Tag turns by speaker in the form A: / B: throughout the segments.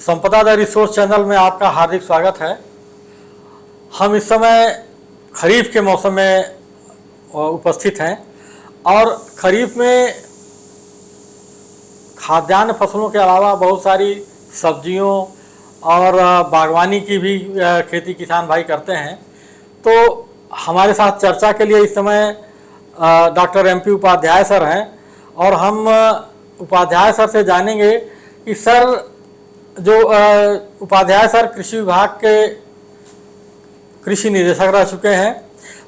A: संपदा the resource channel में आपका हार्दिक स्वागत है। हम इस समय खरीफ के मौसम में उपस्थित हैं और खरीफ में खाद्यान्न फसलों के अलावा बहुत सारी सब्जियों और बागवानी की भी खेती किसान भाई करते हैं। तो हमारे साथ चर्चा के लिए इस समय डॉक्टर MP उपाध्याय सर हैं और हम उपाध्याय सर से जानेंगे कि सर जो उपाध्याय सर कृषि विभाग के कृषि निदेशक रह चुके हैं,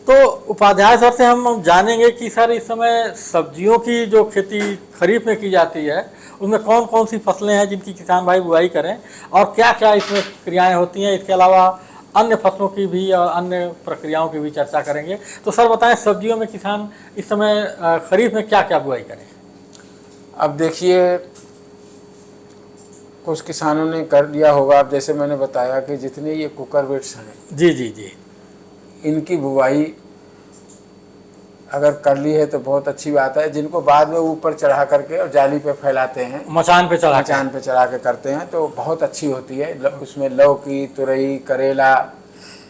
A: तो उपाध्याय सर से हम जानेंगे कि सर इस समय सब्जियों की जो खेती खरीफ में की जाती है उसमें कौन कौन सी फसलें हैं जिनकी किसान भाई बुआई करें और क्या क्या इसमें क्रियाएं होती हैं। इसके अलावा अन्य फसलों की भी और अन्य प्रक्रियाओं की भी चर्चा करेंगे। तो सर बताएं, सब्जियों में किसान इस समय खरीफ में क्या क्या बुआई करें?
B: अब देखिए, कुछ किसानों ने कर लिया होगा। अब जैसे मैंने बताया कि जितने ये कुकुरबिट्स हैं,
A: जी जी जी,
B: इनकी बुवाई अगर कर ली है तो बहुत अच्छी बात है। जिनको बाद में ऊपर चढ़ा करके और जाली पे फैलाते हैं,
A: मचान पे चढ़ा
B: के करते हैं, तो बहुत अच्छी होती है। उसमें लौकी, तुरई, करेला,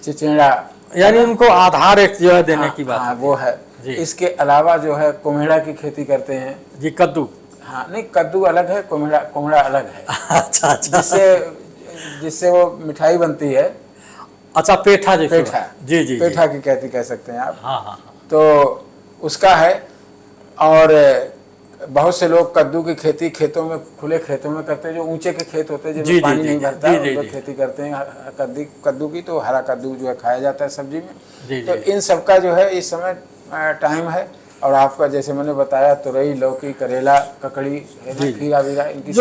B: चिचिंडा,
A: यानी उनको आधार एक जो है देने की बात।
B: हाँ, वो है। इसके अलावा जो है कुम्हेड़ा की खेती करते हैं
A: जी। कद्दू?
B: हाँ, नहीं, कद्दू अलग है, कुम्हेड़ा अलग है।
A: अच्छा अच्छा।
B: जिससे वो मिठाई बनती है।
A: अच्छा, पेठा जी जी जी,
B: पेठा की खेती कह सकते हैं आप।
A: हाँ हाँ।
B: तो उसका है। और बहुत से लोग कद्दू की खेती खेतों में, खुले खेतों में करते हैं, जो ऊंचे के खेत होते हैं जिनमें पानी नहीं भरता, उनमें खेती करते हैं कद्दू की। तो हरा कद्दू जो है खाया जाता है सब्जी में। तो इन सब का जो है इस समय टाइम है। और आपका जैसे मैंने बताया, तुरई, लौकी, करेला, ककड़ी, खीरा वीरा, इनकी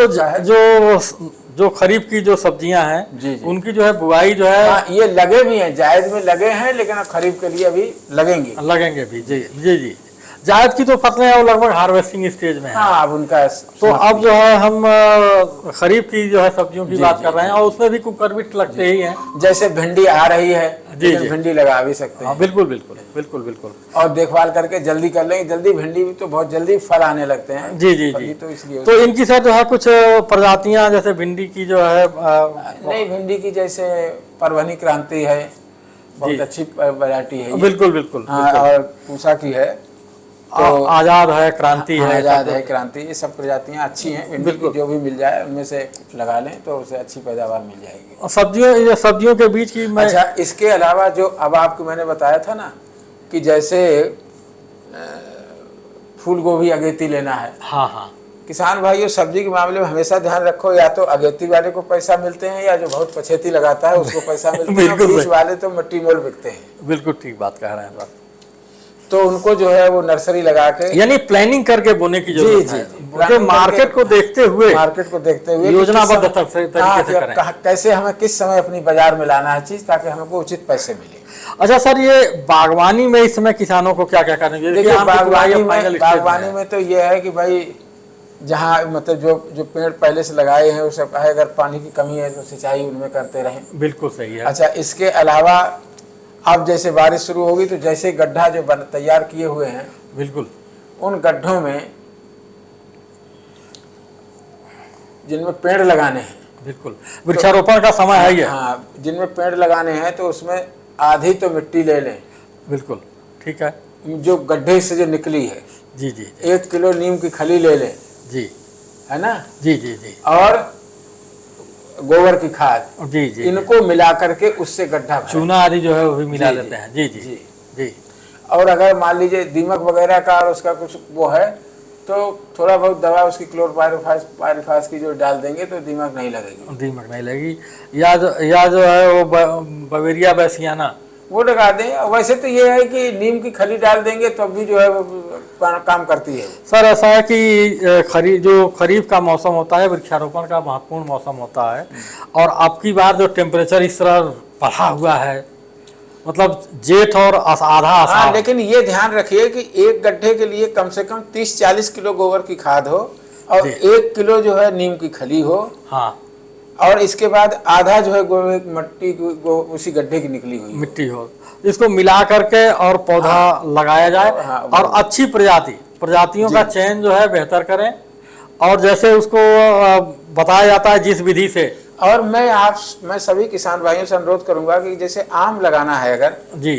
A: जो खरीफ की जो सब्जियां हैं उनकी जो है बुआई जो है,
B: हाँ, ये लगे भी हैं, जायद में लगे हैं, लेकिन खरीफ के लिए अभी लगेंगे
A: भी। जी जी जी। जायद की तो फसलें वो लगभग हार्वेस्टिंग स्टेज में है।
B: हाँ, अब उनका
A: तो अब जो है हम खरीफ की जो है सब्जियों की बात कर रहे हैं और उसमें भी कुकुरबिट लगते ही हैं।
B: जैसे भिंडी आ रही है, भिंडी लगा भी सकते हैं।
A: बिल्कुल बिल्कुल बिल्कुल बिल्कुल।
B: और देखभाल करके जल्दी कर लेंगे, जल्दी भिंडी भी तो बहुत जल्दी फल आने लगते हैं।
A: जी जी जी।
B: तो इसलिए
A: तो इनकी सर जो है कुछ प्रजातियां, जैसे भिंडी की जो है
B: नहीं, भिंडी की जैसे परवनी क्रांति है, बहुत अच्छी वैरायटी है।
A: बिल्कुल बिल्कुल।
B: और पूसा की है,
A: तो आजाद है, क्रांति है,
B: आजाद है, क्रांति, ये सब प्रजातियां अच्छी हैं। बिल्कुल, जो भी मिल जाए उनमें से लगा लें तो उससे अच्छी पैदावार मिल जाएगी।
A: सब्जियों के बीच की मैं।
B: अच्छा, इसके अलावा जो अब आपको मैंने बताया था ना कि जैसे फूल गोभी अगेती लेना है।
A: हाँ हाँ।
B: किसान भाइयों, सब्जी के मामले में हमेशा ध्यान रखो, या तो अगेती वाले को पैसा मिलते हैं, या जो बहुत पछेती लगाता है उसको पैसा मिलता है। बीच वाले तो मिट्टी मोल बिकते हैं।
A: बिल्कुल ठीक बात कह रहे हैं आप।
B: तो उनको जो है वो नर्सरी लगा के,
A: यानी प्लानिंग करके बोने की जरूरत है। मार्केट को देखते हुए योजनाबद्ध तरीके से करें।
B: कैसे हमें किस समय अपनी बाजार में लाना है चीज, ताकि हमको उचित पैसे मिले।
A: अच्छा सर, ये बागवानी में इस समय किसानों को क्या क्या करना चाहिए?
B: देखिए, बागवानी में तो ये है कि भाई जहाँ मतलब जो पेड़ पहले से लगाए हैं उसे अगर पानी की कमी है तो सिंचाई उनमें करते रहें।
A: बिल्कुल सही है।
B: अच्छा, इसके अलावा अब जैसे बारिश शुरू होगी तो जैसे गड्ढा जो तैयार किए हुए हैं, बिल्कुल उन गड्ढों में जिनमें पेड़ लगाने हैं,
A: बिल्कुल वृक्षारोपण का समय है ये।
B: हाँ, जिनमें पेड़ लगाने हैं तो उसमें आधी तो मिट्टी ले लें।
A: बिल्कुल ठीक है।
B: जो गड्ढे से जो निकली है,
A: जी जी,
B: 1 किलो नीम की खली ले लें।
A: जी,
B: है ना?
A: जी जी जी।
B: और गोबर की खाद,
A: जी जी,
B: इनको मिला करके उससे गड्ढा,
A: चूना आदि जो है वो भी मिला लेते हैं। जी जी जी जी।
B: और अगर मान लीजिए दीमक वगैरह का और उसका कुछ वो है तो थोड़ा बहुत दवा उसकी क्लोरपायरिफास की जो डाल देंगे तो दीमक नहीं लगेगी।
A: या जो है वो बवेरिया बैसियाना
B: वो लगा दें। वैसे तो ये है कि नीम की खली डाल देंगे तो भी जो है वो काम करती है।
A: सर ऐसा है कि जो खरीफ का मौसम होता है वृक्षारोपण का महत्वपूर्ण मौसम होता है, और अब की बार जो टेम्परेचर इस तरह बढ़ा हुआ है, मतलब जेठ और आधा आषाढ़।
B: लेकिन ये ध्यान रखिए कि एक गड्ढे के लिए कम से कम 30-40 किलो गोबर की खाद हो और 1 किलो जो है नीम की खली हो।
A: हाँ,
B: और इसके बाद आधा जो है मट्टी उसी गड्ढे की निकली हुई
A: मिट्टी हो, इसको मिला करके और पौधा लगाया जाए। और अच्छी प्रजातियों का चयन जो है बेहतर करें, और जैसे उसको बताया जाता है जिस विधि से
B: और मैं सभी किसान भाइयों से अनुरोध करूंगा कि जैसे आम लगाना है अगर
A: जी,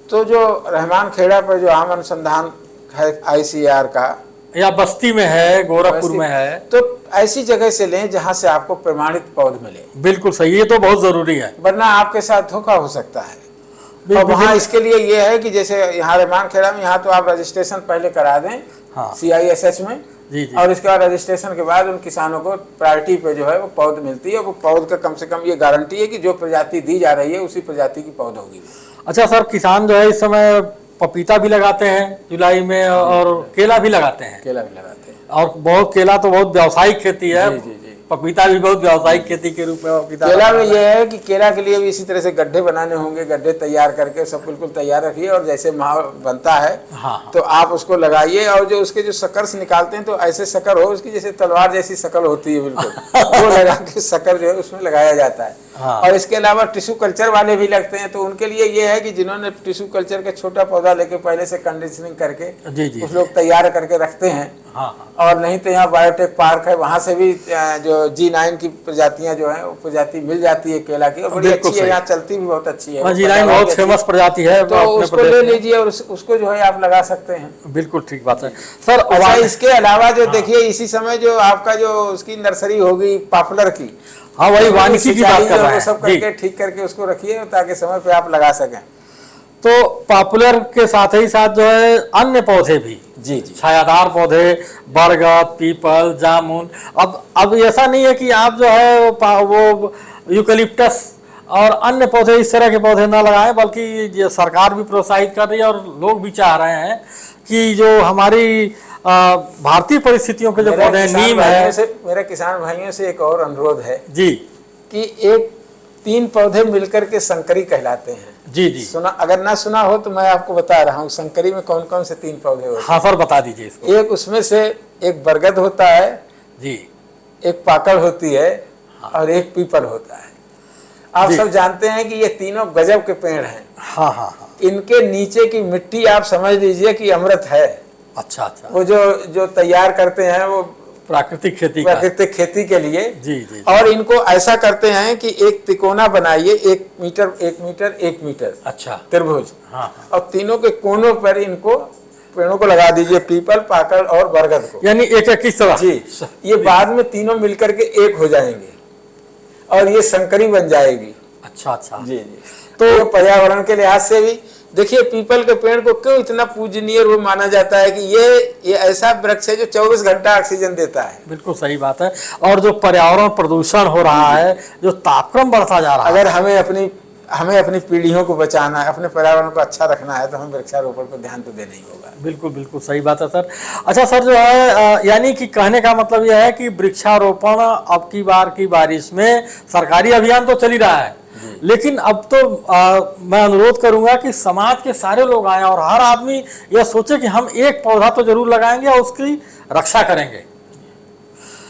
B: तो जो रहमान खेड़ा पर जो आम अनुसंधान है ICAR का,
A: या बस्ती में है, गोरखपुर में है,
B: तो ऐसी जगह से लें जहां से आपको प्रमाणित पौध मिले।
A: बिल्कुल सही, ये तो बहुत जरूरी है,
B: वरना आपके साथ धोखा हो सकता है। और वहाँ इसके लिए ये है कि जैसे यहाँ रहमान खेड़ा में, यहाँ तो आप रजिस्ट्रेशन पहले करा दें CISH में,
A: जी जी,
B: और इसके बाद रजिस्ट्रेशन के बाद उन किसानों को प्रायोरिटी पे जो है वो पौध मिलती है। वो पौध का कम से कम ये गारंटी है कि जो प्रजाति दी जा रही है उसी प्रजाति की पौध होगी।
A: अच्छा सर, किसान जो है इस समय पपीता भी लगाते हैं जुलाई में, और केला भी लगाते हैं।
B: केला भी लगाते हैं,
A: और बहुत केला तो बहुत व्यावसायिक खेती है।
B: जी जी जी।
A: पपीता भी बहुत व्यावसायिक खेती के रूप में पपीता।
B: केला में यह है कि केला के लिए भी इसी तरह से गड्ढे बनाने होंगे, गड्ढे तैयार करके सब बिल्कुल तैयार रखिए, और जैसे माहौल बनता है
A: हाँ,
B: तो आप उसको लगाइए। और जो उसके जो शक्कर से निकालते हैं तो ऐसे शक्कर हो उसकी जैसे तलवार जैसी शक्ल होती है बिल्कुल, वो लगा के शक्कर जो है उसमें लगाया जाता है।
A: हाँ।
B: और इसके अलावा टिश्यू कल्चर वाले भी लगते हैं, तो उनके लिए ये है कि जिन्होंने टिश्यू कल्चर का छोटा पौधा लेके पहले से कंडीशनिंग करके
A: जी जी,
B: कुछ लोग तैयार करके रखते हैं।
A: हाँ,
B: और नहीं तो यहाँ बायोटेक पार्क है, वहाँ से भी जो G9 की प्रजातियां जो है वो प्रजाति मिल जाती है केला की, और बड़ी अच्छी है, यहाँ चलती भी बहुत अच्छी है।
A: G9 बहुत फेमस प्रजाति है,
B: तो उसको ले लीजिए और उसको जो है आप लगा सकते हैं।
A: बिल्कुल ठीक बात है सर।
B: अच्छा, इसके अलावा जो देखिए इसी समय जो आपका जो उसकी नर्सरी होगी पॉपुलर की,
A: हाँ वही वानिकी की बात कर रहे हैं,
B: सब करके ठीक करके उसको रखिए ताकि समय पे आप लगा सकें।
A: तो पॉपुलर के साथ ही साथ जो है अन्य पौधे भी,
B: जी जी,
A: छायादार पौधे, बरगद, पीपल, जामुन। अब ऐसा नहीं है कि आप जो है वो यूकलिप्टस और अन्य पौधे, इस तरह के पौधे ना लगाएं, बल्कि ये सरकार भी प्रोत्साहित कर रही है और लोग भी चाह रहे हैं कि जो हमारी भारतीय परिस्थितियों के जो पौधे, नीम है।
B: मेरे किसान भाइयों से एक और अनुरोध है
A: जी,
B: कि एक 3 पौधे मिलकर के संकरी कहलाते हैं।
A: जी जी,
B: सुना, अगर ना सुना हो तो मैं आपको बता रहा हूँ संकरी में कौन कौन से 3 पौधे होते हैं।
A: हाँ सर, बता दीजिए इसको।
B: एक उसमें से एक बरगद होता है
A: जी,
B: एक पाकड़ होती है, और एक पीपल होता है। आप सब जानते हैं कि ये तीनों गजब के पेड़ हैं।
A: हाँ हाँ हाँ,
B: इनके नीचे की मिट्टी आप समझ लीजिए कि अमृत है।
A: अच्छा अच्छा,
B: वो जो तैयार करते हैं वो
A: प्राकृतिक खेती
B: के लिए।
A: जी जी,
B: और इनको ऐसा करते हैं कि एक तिकोना बनाइए, 1 मीटर 1 मीटर 1 मीटर,
A: अच्छा,
B: त्रिभुज,
A: हाँ,
B: और तीनों के कोनों पर इनको पेड़ों को लगा दीजिए, पीपल, पाकड़ और बरगद को,
A: यानी एक एक किस तरह।
B: जी, ये बाद में तीनों मिलकर के एक हो जाएंगे और ये संकरी बन जाएगी।
A: अच्छा अच्छा,
B: जी जी। तो पर्यावरण के लिहाज से भी देखिए, पीपल के पेड़ को क्यों इतना पूजनीय वो माना जाता है कि ये ऐसा वृक्ष है जो 24 घंटा ऑक्सीजन देता है।
A: बिल्कुल सही बात है। और जो पर्यावरण प्रदूषण हो रहा है, जो तापक्रम बढ़ता जा रहा है,
B: अगर हमें अपनी पीढ़ियों को बचाना है, अपने पर्यावरण को अच्छा रखना है, तो हमें वृक्षारोपण पर ध्यान तो देना ही होगा।
A: बिल्कुल बिल्कुल सही बात है सर। अच्छा सर, जो है यानी कि कहने का मतलब यह है कि वृक्षारोपण अब की बार की बारिश में सरकारी अभियान तो चल ही रहा है, लेकिन अब तो मैं अनुरोध करूंगा कि समाज के सारे लोग आए और हर आदमी यह सोचे कि हम एक पौधा तो जरूर लगाएंगे और उसकी रक्षा करेंगे।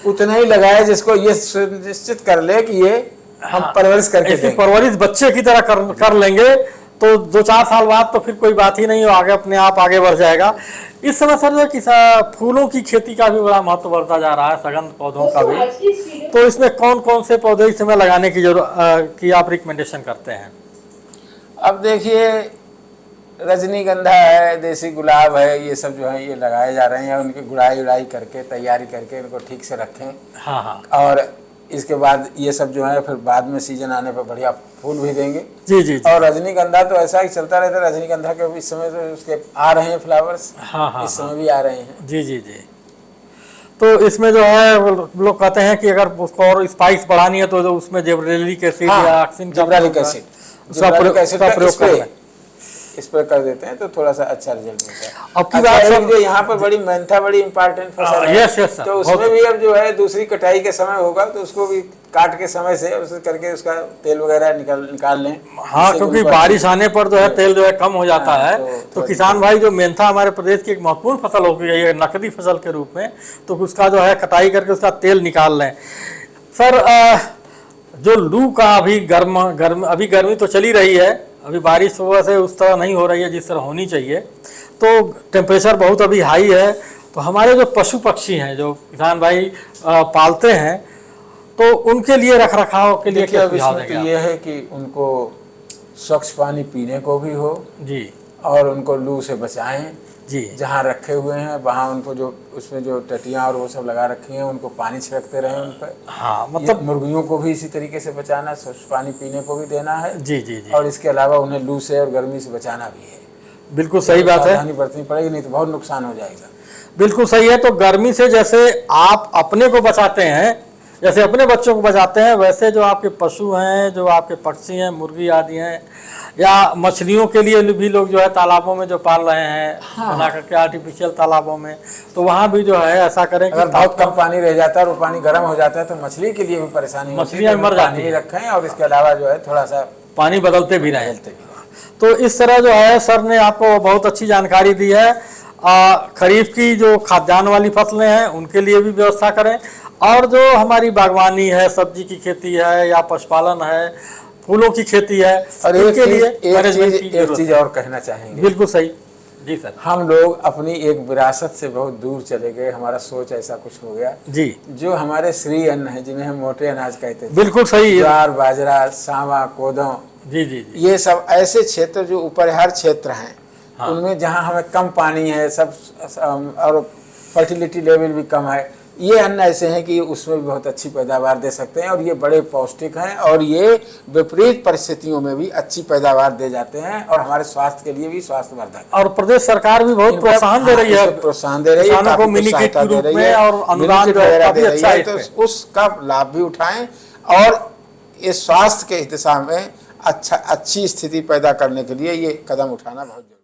B: उतना ही लगाए जिसको ये सुनिश्चित कर ले कि ये हम परवरिश करके देंगे।
A: परवरिश बच्चे की तरह कर लेंगे तो 2-4 साल बाद तो फिर कोई बात ही नहीं हो, आगे अपने आप आगे बढ़ जाएगा। इस समय सर जो फूलों की खेती का भी बड़ा महत्व बढ़ता जा रहा है, सघन पौधों का भी। तो इसमें कौन कौन से पौधे इस समय लगाने की की आप रिकमेंडेशन करते हैं?
B: अब देखिए, रजनीगंधा है, देसी गुलाब है, ये सब जो है ये लगाए जा रहे हैं। उनकी गुड़ाई उड़ाई करके तैयारी करके इनको ठीक से रखें।
A: हाँ हाँ,
B: और इसके बाद ये सब जो है फिर बाद में सीजन आने पर बढ़िया फूल भी देंगे।
A: जी जी,
B: और रजनीगंधा तो ऐसा ही चलता रहता है। रजनीगंधा के इस समय तो उसके आ रहे हैं फ्लावर्स।
A: हाँ हाँ,
B: इस समय भी आ रहे हैं।
A: जी जी जी। तो इसमें जो है लोग कहते हैं कि अगर उसको और स्पाइस बढ़ानी है तो उसमें जिब्रेलिक एसिड या ऑक्सिन का प्रयोग
B: स्प्रे कर देते हैं तो थोड़ा सा अच्छा रिजल्ट मिलता है।
A: अब की बात
B: जो यहाँ पर बड़ी मेंथा बड़ी इंपॉर्टेंट फसल है।
A: यस यस,
B: तो उसमें भी अब जो है दूसरी कटाई के समय होगा तो उसको भी काट के समय से उसे करके उसका तेल वगैरह निकाल लें।
A: हाँ, क्योंकि बारिश आने पर जो है तेल जो है कम हो जाता है। तो किसान भाई, जो मेंथा हमारे प्रदेश की एक महत्वपूर्ण फसल हो गई है नकदी फसल के रूप में, तो उसका जो है कटाई करके उसका तेल निकाल लें। सर, जो लू का अभी अभी गर्मी तो चली रही है, अभी बारिश सुबह से उस तरह नहीं हो रही है जिस तरह होनी चाहिए, तो टेम्परेचर बहुत अभी हाई है। तो हमारे जो पशु पक्षी हैं, जो किसान भाई पालते हैं, तो उनके लिए रख रखाव के लिए
B: देखिए
A: क्या
B: अब
A: सुझाव
B: इसमें
A: देंगे
B: तो
A: आप?
B: ये है कि उनको स्वच्छ पानी पीने को भी हो
A: जी
B: और उनको लू से बचाएं।
A: जी
B: जहाँ रखे हुए हैं वहाँ उनको जो उसमें जो टटियाँ और वो सब लगा रखी हैं उनको पानी छिड़कते रहें उन पर।
A: हाँ,
B: मतलब
A: मतलब
B: मुर्गियों को भी इसी तरीके से बचाना, स्वच्छ पानी पीने को भी देना है
A: जी जी जी
B: और इसके अलावा उन्हें लू से और गर्मी से बचाना भी है।
A: बिल्कुल सही बात है,
B: सावधानी बरतनी पड़ेगी, नहीं तो बहुत नुकसान हो जाएगा।
A: बिल्कुल सही है। तो गर्मी से जैसे आप अपने को बचाते हैं, जैसे अपने बच्चों को बचाते हैं, वैसे जो आपके पशु हैं, जो आपके पक्षी हैं, मुर्गी आदि हैं, या मछलियों के लिए भी लोग जो है तालाबों में जो पाल रहे हैं,
B: हाँ।
A: बना करके आर्टिफिशियल तालाबों में, तो वहाँ भी जो है ऐसा करें कि
B: अगर बहुत कम पानी रह जाता है और वो पानी गर्म हो जाता है तो मछली के लिए भी परेशानी होती है।
A: मछलियाँ
B: तो
A: मर जाती
B: पानी
A: हैं।
B: रखें और इसके अलावा जो है थोड़ा सा
A: पानी बदलते भी रहें।
B: बदलते भी रहें।
A: तो इस तरह जो है सर ने आपको बहुत अच्छी जानकारी दी है। खरीफ की जो खाद्यान्न वाली फसलें हैं उनके लिए भी व्यवस्था करें, और जो हमारी बागवानी है, सब्जी की खेती है या पशुपालन है, फूलों की खेती है,
B: और
A: इनके लिए मैनेजमेंट की
B: एक
A: जरूरत
B: चीज
A: है।
B: और कहना चाहेंगे।
A: बिल्कुल सही जी सर।
B: हम लोग अपनी एक विरासत से बहुत दूर चले गए, हमारा सोच ऐसा कुछ हो गया।
A: जी
B: जो हमारे श्री अन्न है जिन्हें हम मोटे अनाज कहते थे,
A: बिल्कुल सही है।
B: ज्वार, बाजरा, सावा, कोदो,
A: जी जी जी
B: ये सब ऐसे क्षेत्र जो ऊपर हर क्षेत्र हैं,
A: हाँ।
B: उनमें जहाँ हमें कम पानी है सब और फर्टिलिटी लेवल भी कम है, ये अन्न ऐसे हैं कि उसमें भी बहुत अच्छी पैदावार दे सकते हैं और ये बड़े पौष्टिक हैं और ये विपरीत परिस्थितियों में भी अच्छी पैदावार दे जाते हैं और हमारे स्वास्थ्य के लिए भी स्वास्थ्यवर्धक है।
A: और प्रदेश सरकार भी बहुत
B: इनका-
A: प्रोत्साहन दे रही है,
B: इसे प्रोत्साहन दे रही है,
A: किसानों को
B: काफी
A: मिनी
B: कुछ
A: किट
B: सहायता
A: के
B: दे
A: रूप
B: रही
A: में
B: है,
A: और अनुदान
B: मिनी
A: जो
B: किट
A: है
B: वगैरह
A: काफी
B: दे रही
A: अच्छा है
B: है,
A: इस
B: तो
A: पे।
B: उसका लाभ भी उठाएं और इस स्वास्थ्य के दिशा में अच्छी स्थिति पैदा करने के लिए ये कदम उठाना बहुत जरूरी है।